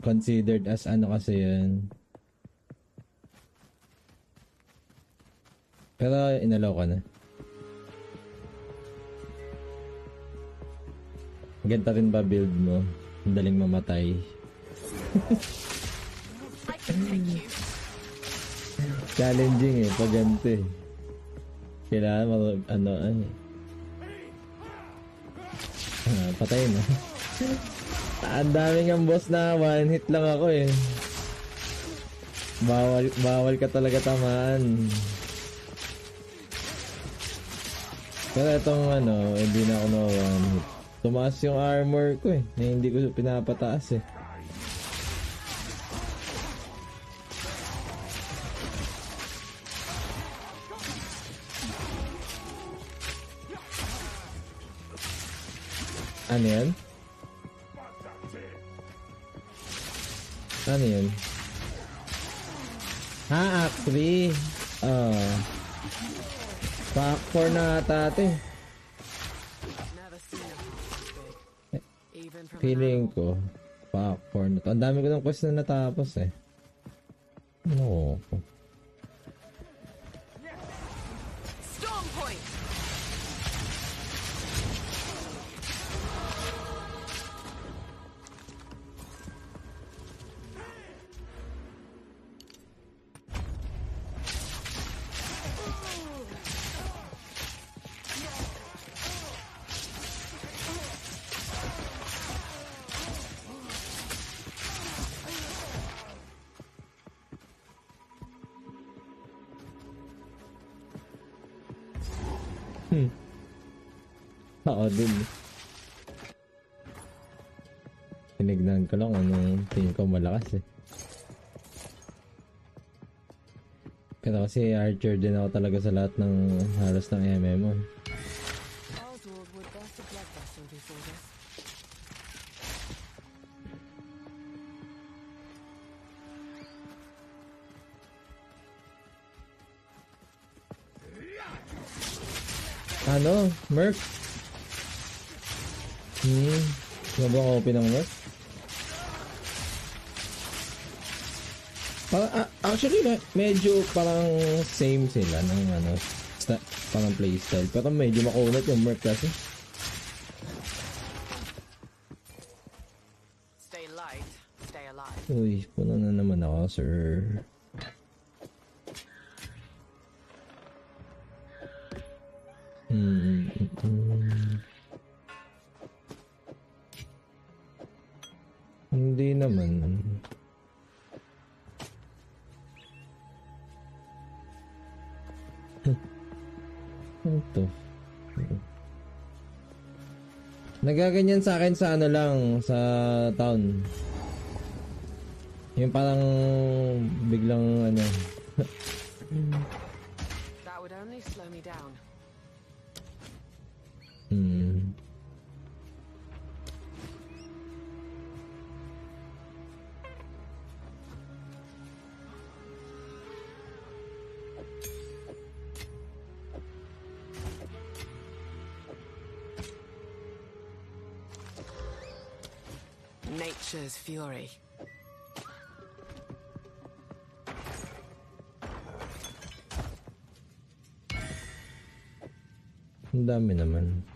considered as ano kasi yun. Pero inalaw ka na. Ganda rin ba build mo? Madaling mamatay. Challenging eh, pag ganito eh. Kailangan patay na. Ang daming ang boss na one hit lang ako eh. Bawal ka talaga tamaan. Pero itong hindi na ako one hit. Tumaas yung armor ko eh, na hindi ko pinapataas eh. Ano yan? Ano yan? Actually. Pack 4 na ata ito eh. Feeling ko, pack 4 na to. Ang dami ko ng quest na natapos eh. No. Storm point. Oo din. Tinignan ko lang anong tingin ko malakas eh. Pero kasi archer din ako talaga sa lahat ng halos ng MMO. Ano? Merc? Sobrang OP ng Merc? Actually, medyo parang same sila ng parang playstyle. Pero medyo makunat yung Merc kasi. Stay light, stay alive. Uy, puno na naman ako, sir. Hindi naman. Ito. Nagaganyan sa akin sa lang, sa town. Yung parang biglang That would only slow me down. Nature's fury. Ang dami naman.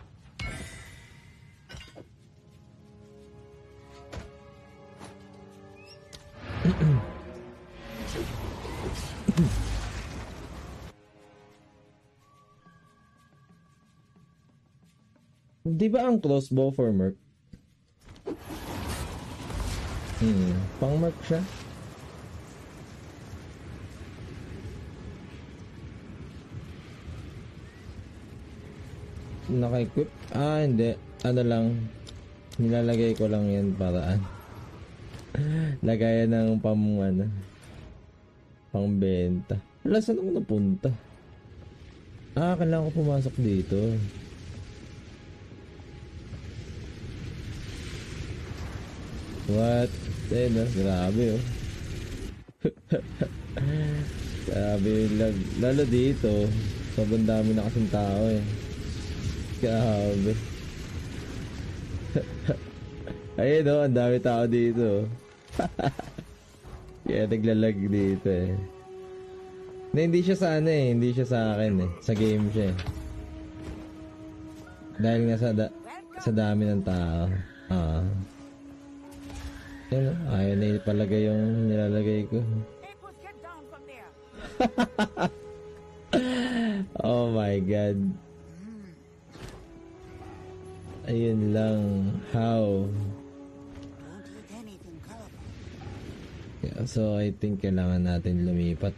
Di ba ang crossbow for Merc? Pang Merc siya? Naka-equip? Hindi. Ano lang. Nilalagay ko lang yan para lagayan ng pang-benta. Wala, saan ako napunta? Kailangan ko pumasok dito. What? Grabe oh. Grabe lalo dito. Sobrang dami na kasing tao eh. Grabe. Ayun oh, ang dami tao dito. Kaya naglalag dito eh. Hindi siya sa ano eh, hindi siya sa akin eh. Sa game siya eh. Dahil nga sa dami ng tao. Yan, ayaw na ipalagay yung nilalagay ko. Oh my god. Ayun lang. How? Yeah, so I think kailangan natin lumipat